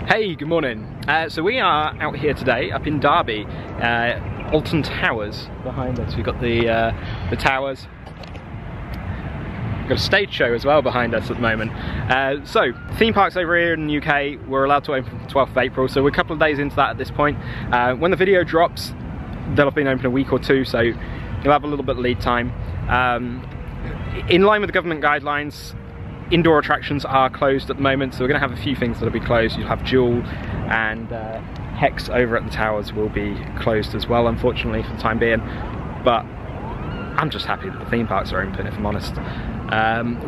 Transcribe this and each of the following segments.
Hey, good morning. So we are out here today up in Derby, Alton Towers behind us. We've got the towers. We've got a stage show as well behind us at the moment. So theme parks over here in the UK were allowed to open from the 12th of April, so we're a couple of days into that at this point. When the video drops, they'll have been open a week or two, so you'll have a little bit of lead time. In line with the government guidelines, indoor attractions are closed at the moment, so we're going to have a few things that'll be closed. You'll have Jewel and Hex over at the towers will be closed as well, unfortunately, for the time being. But I'm just happy that the theme parks are open, if I'm honest.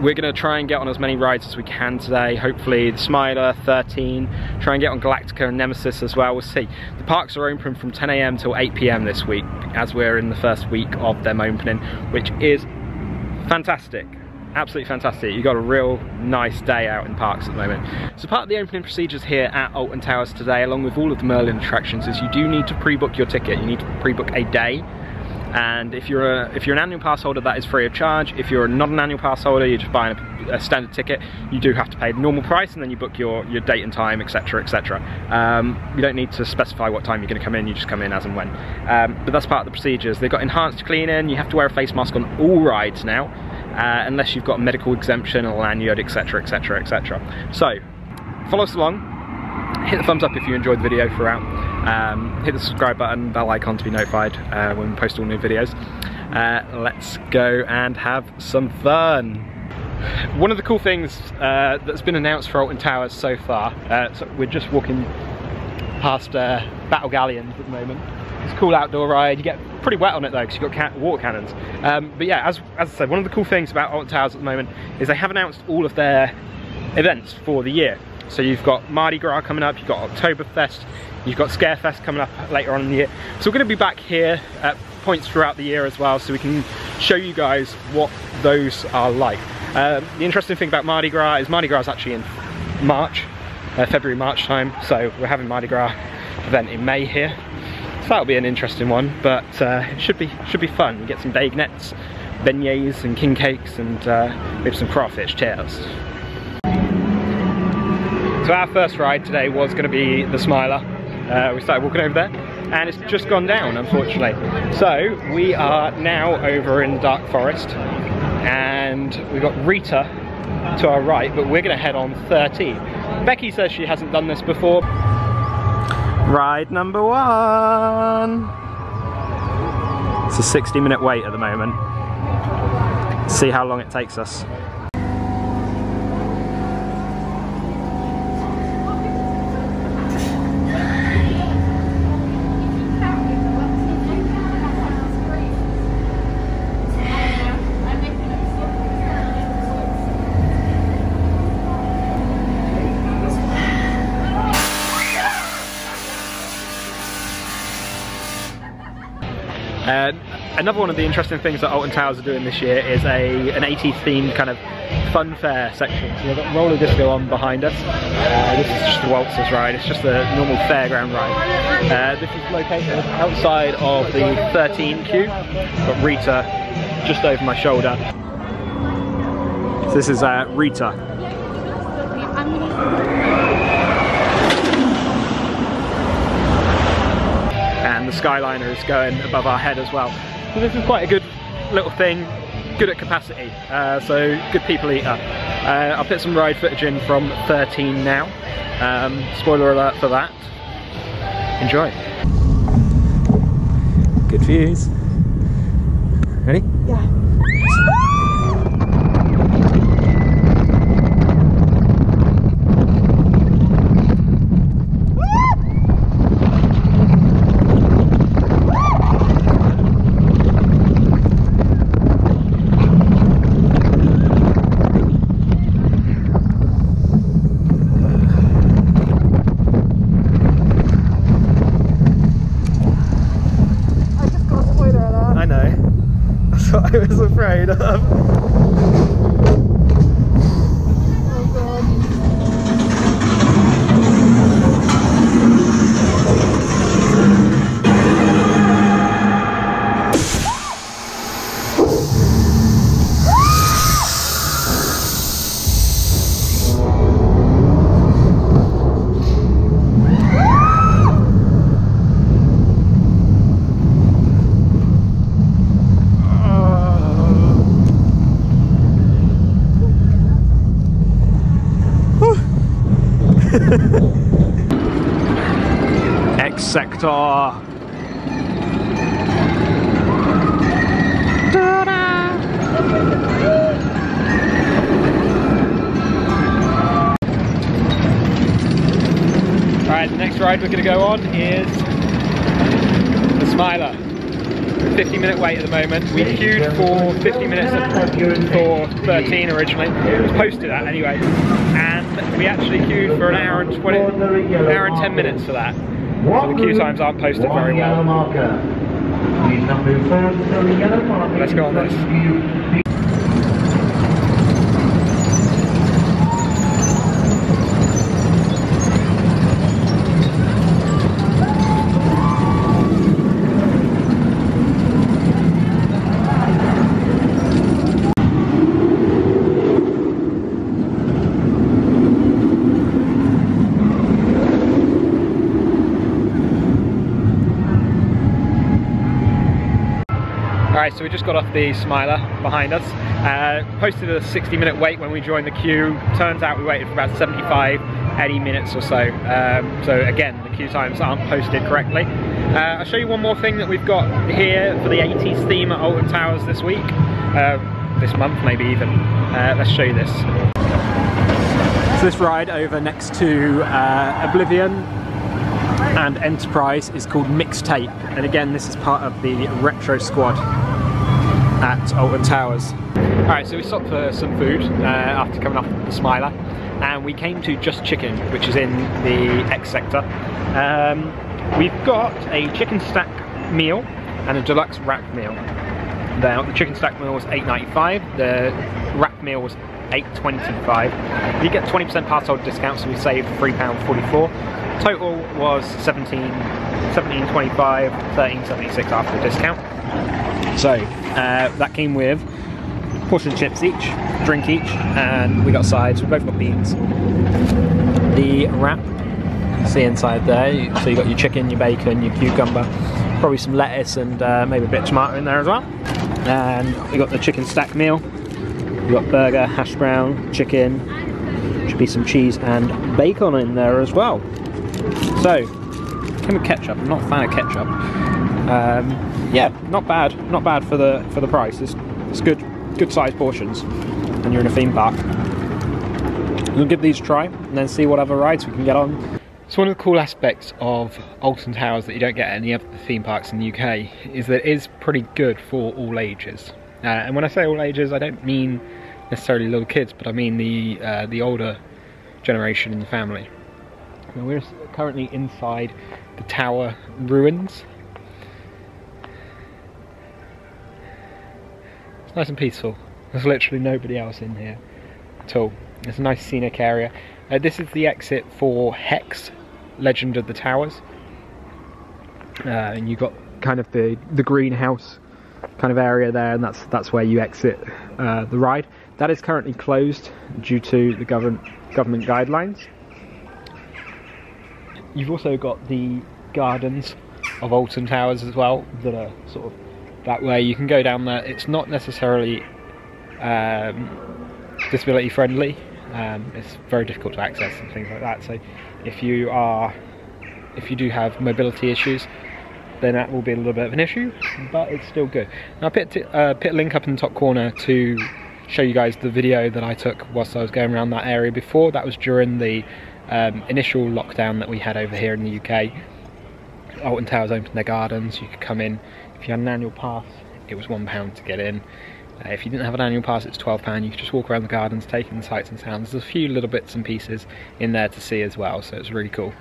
We're going to try and get on as many rides as we can today. Hopefully the Smiler, 13, try and get on Galactica and Nemesis as well. We'll see. The parks are open from 10 AM till 8 PM this week, as we're in the first week of them opening, which is fantastic. Absolutely fantastic. You've got a real nice day out in parks at the moment. So part of the opening procedures here at Alton Towers today, along with all of the Merlin attractions, is you do need to pre-book your ticket. You need to pre-book a day. And if you're an annual pass holder, that is free of charge. If you're not an annual pass holder, you're just buying a standard ticket, you do have to pay the normal price, and then you book your date and time, etc, etc. You don't need to specify what time you're going to come in, you just come in as and when. But that's part of the procedures. They've got enhanced cleaning, you have to wear a face mask on all rides now, unless you've got a medical exemption or lanyard, etc, etc, etc. So, follow us along, hit the thumbs up if you enjoyed the video throughout, hit the subscribe button, bell icon to be notified when we post all new videos. Let's go and have some fun. One of the cool things that's been announced for Alton Towers so far, so we're just walking past Battle Galleons at the moment. It's a cool outdoor ride. You get pretty wet on it though, because you've got water cannons. But yeah, as I said, one of the cool things about Alton Towers at the moment is they have announced all of their events for the year. So you've got Mardi Gras coming up, you've got Oktoberfest, you've got Scarefest coming up later on in the year. So we're going to be back here at points throughout the year as well, so we can show you guys what those are like. The interesting thing about Mardi Gras is actually in March, February, March time. So we're having Mardi Gras event in May here. So that'll be an interesting one, but it should be fun. You get some bagnettes, beignets and king cakes, and maybe some crawfish tails. So our first ride today was going to be the Smiler. We started walking over there, and it's just gone down, unfortunately. So we are now over in the Dark Forest, and we've got Rita to our right, but we're going to head on 13. Becky says she hasn't done this before. Ride number 1. It's a 60-minute wait at the moment. Let's see how long it takes us. Another one of the interesting things that Alton Towers are doing this year is an 80s themed kind of fun fair section. So we've got roller disco on behind us. This is just the waltzers ride, it's just a normal fairground ride. This is located outside of the 13 queue. Got Rita just over my shoulder. So this is Rita. And the Skyliner is going above our head as well. So this is quite a good little thing, good at capacity, so good people eater. I'll put some ride footage in from 13 now. Spoiler alert for that. Enjoy. Good views. Ready? Yeah. I was afraid of. Oh God. X sector. Right, the next ride we're going to go on is the Smiler. 50-minute wait at the moment. We queued for 50 minutes for 13 originally. It was posted at anyway. And we actually queued for an hour and 10 minutes for that. So the queue times aren't posted very well. Let's go on this. Alright, so we just got off the Smiler behind us. Posted a 60-minute wait when we joined the queue. Turns out we waited for about 75, 80 minutes or so. So again, the queue times aren't posted correctly. I'll show you one more thing that we've got here for the 80s theme at Alton Towers this week. This month, maybe even. Let's show you this. So this ride over next to Oblivion and Enterprise is called Mixtape, and again this is part of the retro squad at Alton Towers. Alright, so we stopped for some food after coming off the Smiler, and we came to Just Chicken, which is in the X sector. We've got a chicken stack meal and a deluxe wrap meal. The chicken stack meal was $8.95, the wrap meal was $8.25. You get 20% pass-hold discount, so we saved £3.44. Total was $17.25, $13.76 after discount. So that came with portion of chips each, drink each, and we got sides. We both got beans. The wrap, you see inside there, so you got your chicken, your bacon, your cucumber, probably some lettuce and maybe a bit of tomato in there as well. And we got the chicken stack meal. We got burger, hash brown, chicken, should be some cheese and bacon in there as well. So, came with ketchup. I'm not a fan of ketchup. Yeah, not bad for the price. It's good sized portions, and you're in a theme park. We'll give these a try and then see what other rides we can get on. So one of the cool aspects of Alton Towers that you don't get at any other theme parks in the UK is that it is pretty good for all ages. And when I say all ages, I don't mean necessarily little kids, but I mean the older generation in the family. Now we're currently inside the tower ruins. It's nice and peaceful. There's literally nobody else in here at all. It's a nice scenic area. This is the exit for Hex, Legend of the Towers. And you've got kind of the greenhouse kind of area there, and that's where you exit the ride. That is currently closed due to the government guidelines. You've also got the gardens of Alton Towers as well that are sort of that way. You can go down there. It's not necessarily disability friendly. It's very difficult to access and things like that. So if you do have mobility issues, then that will be a little bit of an issue, but it's still good. Now I put a link up in the top corner to show you guys the video that I took whilst I was going around that area before. That was during the initial lockdown that we had over here in the UK. Alton Towers opened their gardens. You could come in. If you had an annual pass, it was £1 to get in. If you didn't have an annual pass, it's £12. You could just walk around the gardens, taking the sights and sounds. There's a few little bits and pieces in there to see as well, so it's really cool.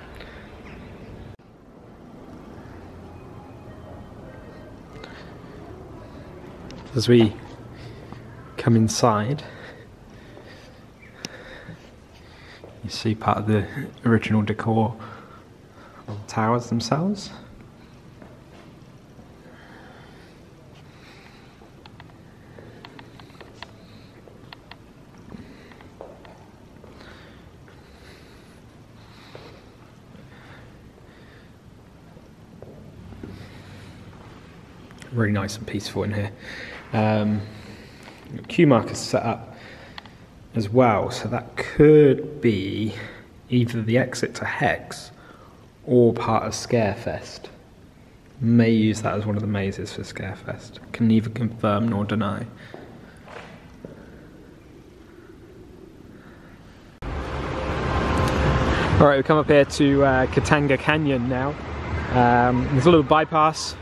As we come inside, you see part of the original decor of the towers themselves. Really nice and peaceful in here. Queue markers set up as well, so that could be either the exit to Hex or part of Scarefest. May use that as one of the mazes for Scarefest. Can neither confirm nor deny. Alright, we've come up here to Katanga Canyon now. There's a little bypass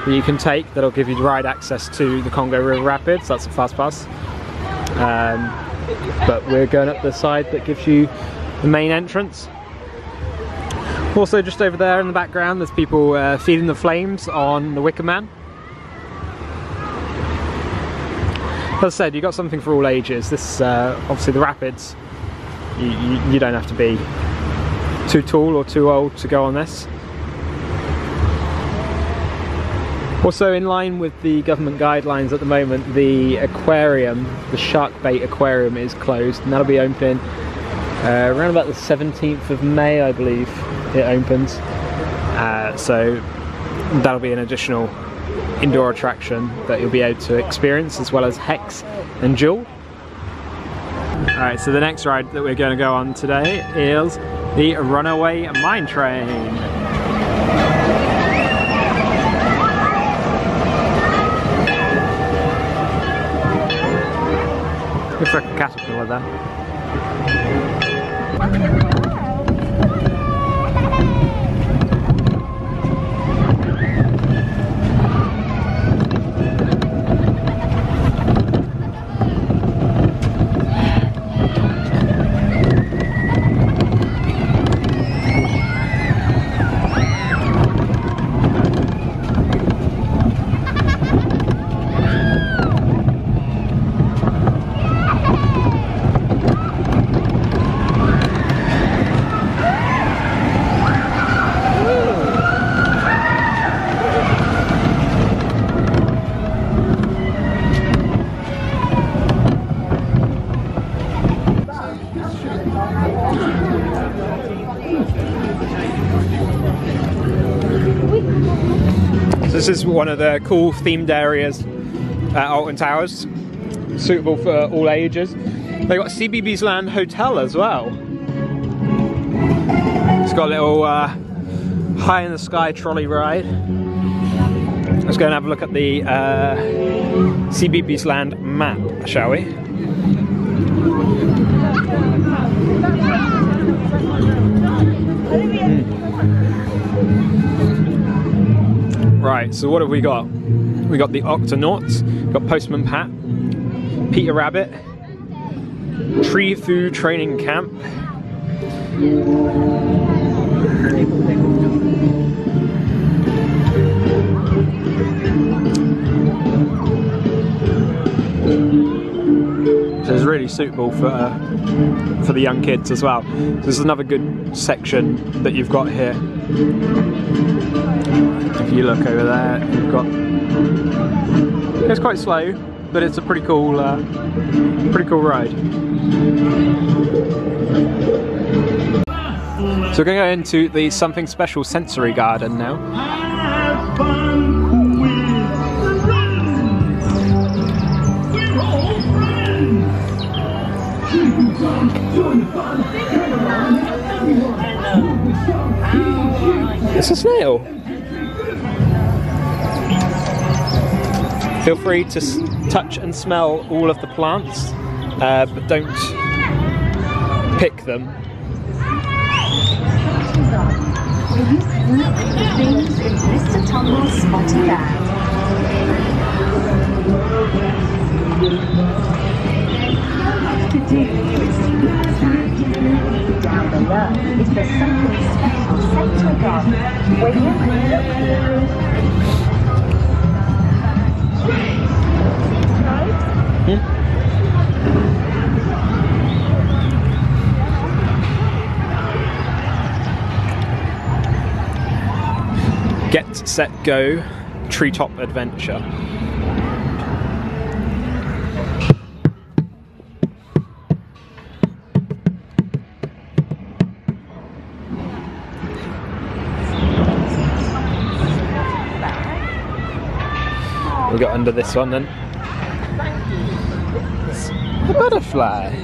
that you can take that'll give you ride access to the Congo River Rapids. That's a fast pass. But we're going up the side that gives you the main entrance. Also just over there in the background there's people feeding the flames on the Wicker Man. As I said, you've got something for all ages. This obviously the rapids, you don't have to be too tall or too old to go on this. Also, in line with the government guidelines at the moment, the aquarium, the shark bait aquarium, is closed, and that'll be opening around about the 17th of May, I believe it opens. So that'll be an additional indoor attraction that you'll be able to experience, as well as Hex and Jewel. Alright, so the next ride that we're going to go on today is the Runaway Mine Train. Looks like a caterpillar there. This is one of the cool themed areas at Alton Towers, suitable for all ages. They've got CBeebies Land Hotel as well. It's got a little high in the sky trolley ride. Let's go and have a look at the CBeebies Land map, shall we? Right, so what have we got? We got the Octonauts, got Postman Pat, Peter Rabbit, Tree Food Training Camp, so it's really suitable for the young kids as well. So this is another good section that you've got here. If you look over there, you've got, it's quite slow, but it's a pretty cool ride. So we're going to go into the Something Special Sensory Garden now. It's a snail. Feel free to touch and smell all of the plants, but don't pick them. Down below is the Something Special Sensory Garden, where you Get, Set, Go, Treetop Adventure. We got under this one then. It's a butterfly.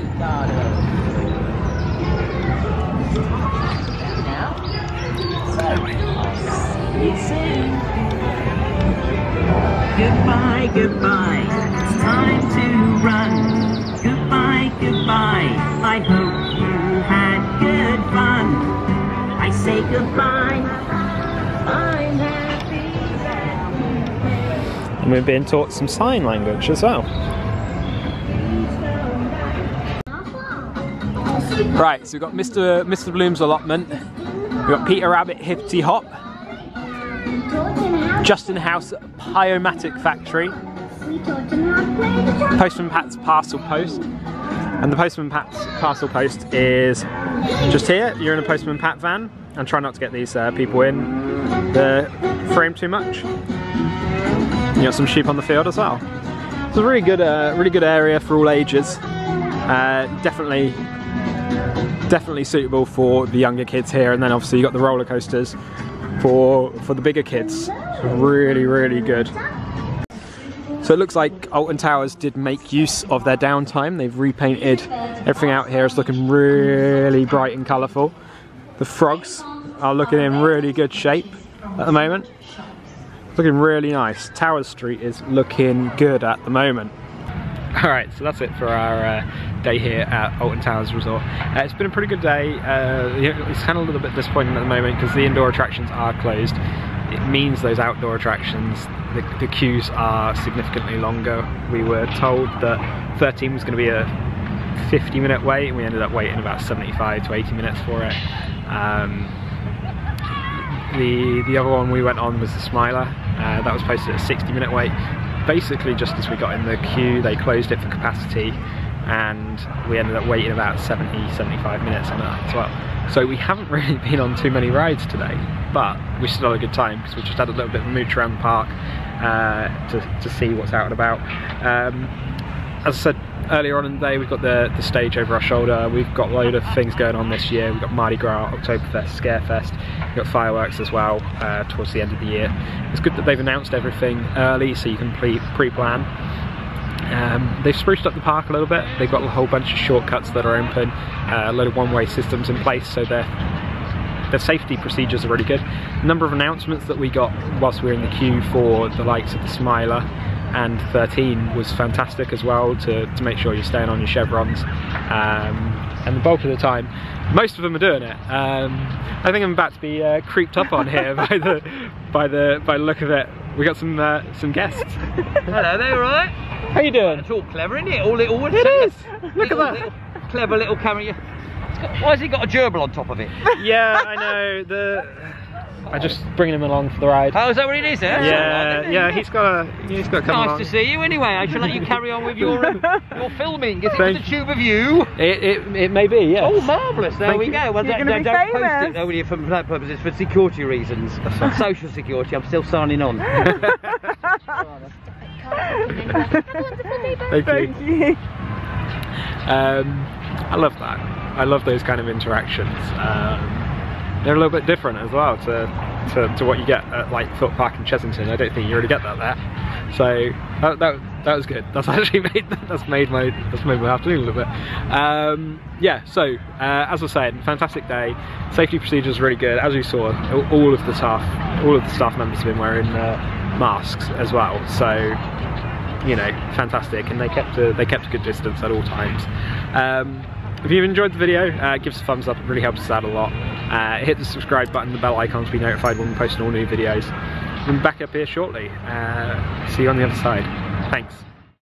Goodbye, goodbye, it's time to run. Goodbye, goodbye, I hope you had good fun. I say goodbye, I'm happy that you came. And we're being taught some sign language as well. Right, so we've got Mr. Bloom's allotment, we've got Peter Rabbit Hippity Hop, Justin House Pyomatic Factory, Postman Pat's Parcel Post, and the Postman Pat's Parcel Post is just here. You're in a Postman Pat van, and try not to get these people in the frame too much. You got some sheep on the field as well. It's a really good area for all ages. Definitely suitable for the younger kids here, and then obviously you got the roller coasters for the bigger kids. Really good. So it looks like Alton Towers did make use of their downtime. They've repainted everything out here. It's looking really bright and colourful. The frogs are looking in really good shape at the moment. Looking really nice. Towers Street is looking good at the moment. Alright, so that's it for our day here at Alton Towers Resort. It's been a pretty good day. It's kind of a little bit disappointing at the moment because the indoor attractions are closed. It means those outdoor attractions, the queues are significantly longer. We were told that 13 was going to be a 50-minute wait, and we ended up waiting about 75 to 80 minutes for it. The other one we went on was the Smiler. That was posted at a 60-minute wait. Basically, just as we got in the queue, they closed it for capacity, and we ended up waiting about 70-75 minutes on that as well. So we haven't really been on too many rides today, but we still had a good time because we just had a little bit of a mooch around the park to see what's out and about. As I said earlier on in the day, we've got the stage over our shoulder. We've got a load of things going on this year. We've got Mardi Gras, Oktoberfest, Scarefest. We've got fireworks as well towards the end of the year. It's good that they've announced everything early so you can pre-plan. They've spruced up the park a little bit. They've got a whole bunch of shortcuts that are open, a load of one-way systems in place, so their safety procedures are really good. The number of announcements that we got whilst we were in the queue for the likes of the Smiler and 13 was fantastic as well, to make sure you're staying on your chevrons. And the bulk of the time, most of them are doing it. I think I'm about to be creeped up on here by the look of it. We got some guests. Hello there, alright? How you doing? It's all clever, isn't it? All little. It is. Look at that. Little, clever little camera. Why has he got a gerbil on top of it? Yeah, I know. I'm just bringing him along for the ride. Oh, is that what it is? Yeah, he's got to come along. Nice to see you. Anyway, I shall let you carry on with your filming. Is it the tube of you? It may be, yeah. Oh, marvellous! There we go. Well, You're don't gonna be post famous. it only for that purposes, for security reasons, social security. I'm still signing on. Thank you. I love that. I love those kind of interactions. They're a little bit different as well to what you get at like Thorpe Park in Chessington. I don't think you really get that there. So that was good. That's actually made my afternoon a little bit. Yeah. So as I was saying, fantastic day. Safety procedures really good. As we saw, all of the staff members have been wearing masks as well. So you know, fantastic, and they kept a good distance at all times. If you've enjoyed the video, give us a thumbs up. It really helps us out a lot. Hit the subscribe button, the bell icon to be notified when we post all new videos. We'll be back up here shortly. See you on the other side. Thanks.